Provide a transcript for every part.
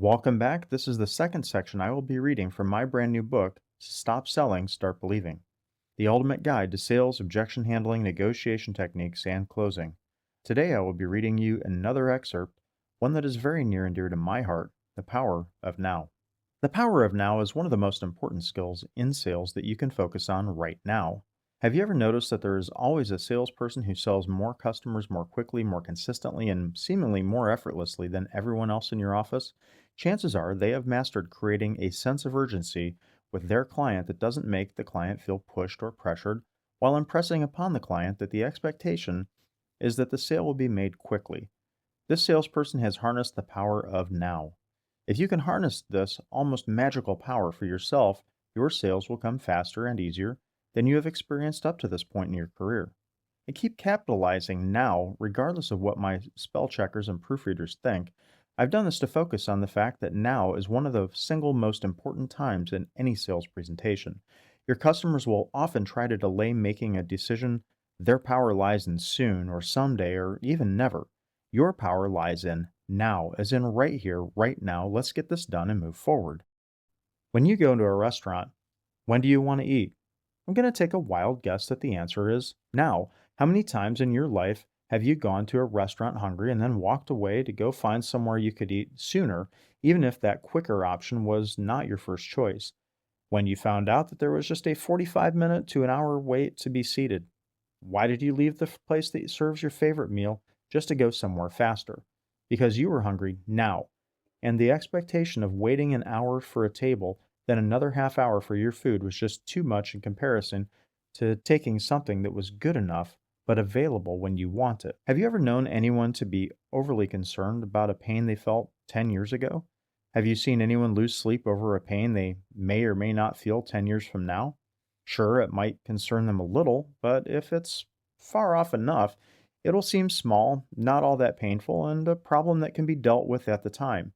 Welcome back. This is the second section I will be reading from my brand new book, Stop Selling, Start Believing: The Ultimate Guide to Sales, Objection Handling, Negotiation Techniques, and Closing. Today I will be reading you another excerpt, one that is very near and dear to my heart: The Power of Now. The power of now is one of the most important skills in sales that you can focus on right now. Have you ever noticed that there is always a salesperson who sells more customers more quickly, more consistently, and seemingly more effortlessly than everyone else in your office? Chances are they have mastered creating a sense of urgency with their client that doesn't make the client feel pushed or pressured, while impressing upon the client that the expectation is that the sale will be made quickly. This salesperson has harnessed the power of now. If you can harness this almost magical power for yourself, your sales will come faster and easier than you have experienced up to this point in your career. And keep capitalizing now, regardless of what my spell checkers and proofreaders think. I've done this to focus on the fact that now is one of the single most important times in any sales presentation. Your customers will often try to delay making a decision. Their power lies in soon or someday or even never. Your power lies in now, as in right here, right now. Let's get this done and move forward. When you go into a restaurant, when do you want to eat? I'm going to take a wild guess that the answer is now. How many times in your life have you gone to a restaurant hungry and then walked away to go find somewhere you could eat sooner, even if that quicker option was not your first choice? When you found out that there was just a 45-minute to an hour wait to be seated, why did you leave the place that serves your favorite meal just to go somewhere faster? Because you were hungry now, and the expectation of waiting an hour for a table, then another half hour for your food was just too much in comparison to taking something that was good enough but available when you want it. Have you ever known anyone to be overly concerned about a pain they felt 10 years ago? Have you seen anyone lose sleep over a pain they may or may not feel 10 years from now? Sure, it might concern them a little, but if it's far off enough, it'll seem small, not all that painful, and a problem that can be dealt with at the time.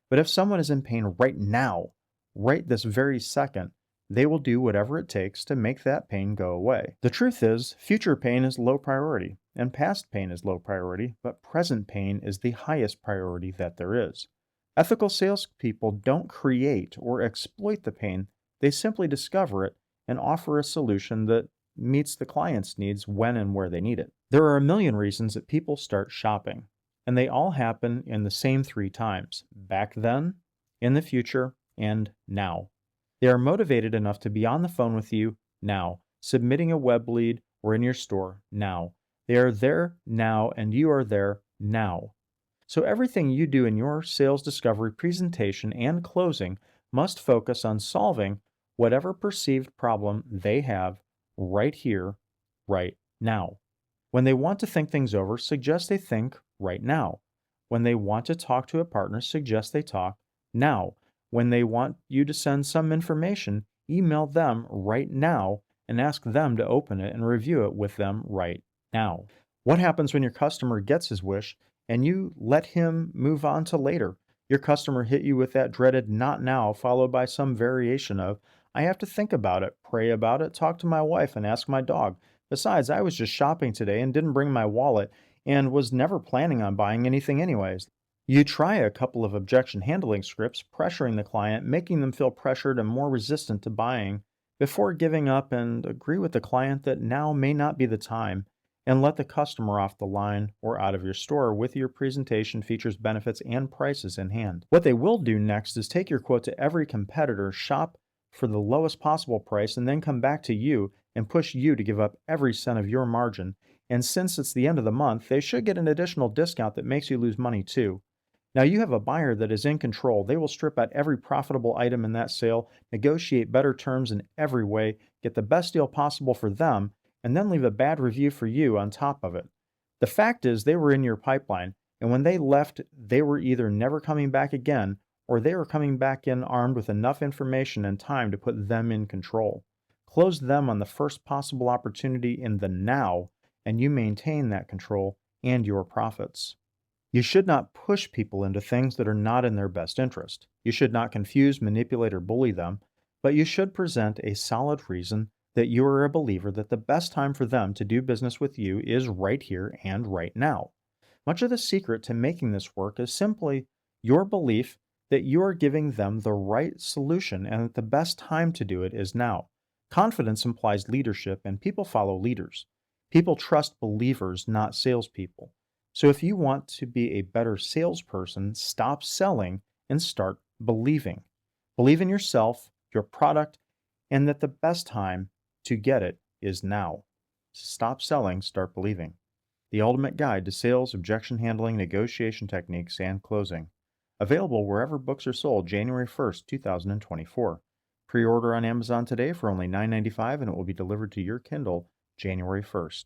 But if someone is in pain right now, right this very second, they will do whatever it takes to make that pain go away. The truth is, future pain is low priority, and past pain is low priority, but present pain is the highest priority that there is. Ethical salespeople don't create or exploit the pain, they simply discover it and offer a solution that meets the client's needs when and where they need it. There are a million reasons that people start shopping, and they all happen in the same three times: back then, in the future, and now. They are motivated enough to be on the phone with you now, submitting a web lead, or in your store now. They are there now, and you are there now. So everything you do in your sales discovery, presentation, and closing must focus on solving whatever perceived problem they have right here, right now. When they want to think things over, suggest they think right now. When they want to talk to a partner, suggest they talk now. When they want you to send some information, email them right now and ask them to open it and review it with them right now. What happens when your customer gets his wish and you let him move on to later? Your customer hit you with that dreaded "not now," followed by some variation of "I have to think about it, pray about it, talk to my wife, and ask my dog. Besides, I was just shopping today and didn't bring my wallet and was never planning on buying anything anyways." You try a couple of objection handling scripts, pressuring the client, making them feel pressured and more resistant to buying, before giving up and agree with the client that now may not be the time, and let the customer off the line or out of your store with your presentation, features, benefits, and prices in hand. What they will do next is take your quote to every competitor, shop for the lowest possible price, and then come back to you and push you to give up every cent of your margin. And since it's the end of the month, they should get an additional discount that makes you lose money too. Now you have a buyer that is in control. They will strip out every profitable item in that sale, negotiate better terms in every way, get the best deal possible for them, and then leave a bad review for you on top of it. The fact is, they were in your pipeline, and when they left, they were either never coming back again, or they were coming back in armed with enough information and time to put them in control. Close them on the first possible opportunity in the now, and you maintain that control and your profits. You should not push people into things that are not in their best interest. You should not confuse, manipulate, or bully them, but you should present a solid reason that you are a believer that the best time for them to do business with you is right here and right now. Much of the secret to making this work is simply your belief that you are giving them the right solution and that the best time to do it is now. Confidence implies leadership, and people follow leaders. People trust believers, not salespeople. So if you want to be a better salesperson, stop selling and start believing. Believe in yourself, your product, and that the best time to get it is now. Stop selling, start believing. The Ultimate Guide to Sales, Objection Handling, Negotiation Techniques, and Closing. Available wherever books are sold January 1st, 2024. Pre-order on Amazon today for only $9.95 and it will be delivered to your Kindle January 1st.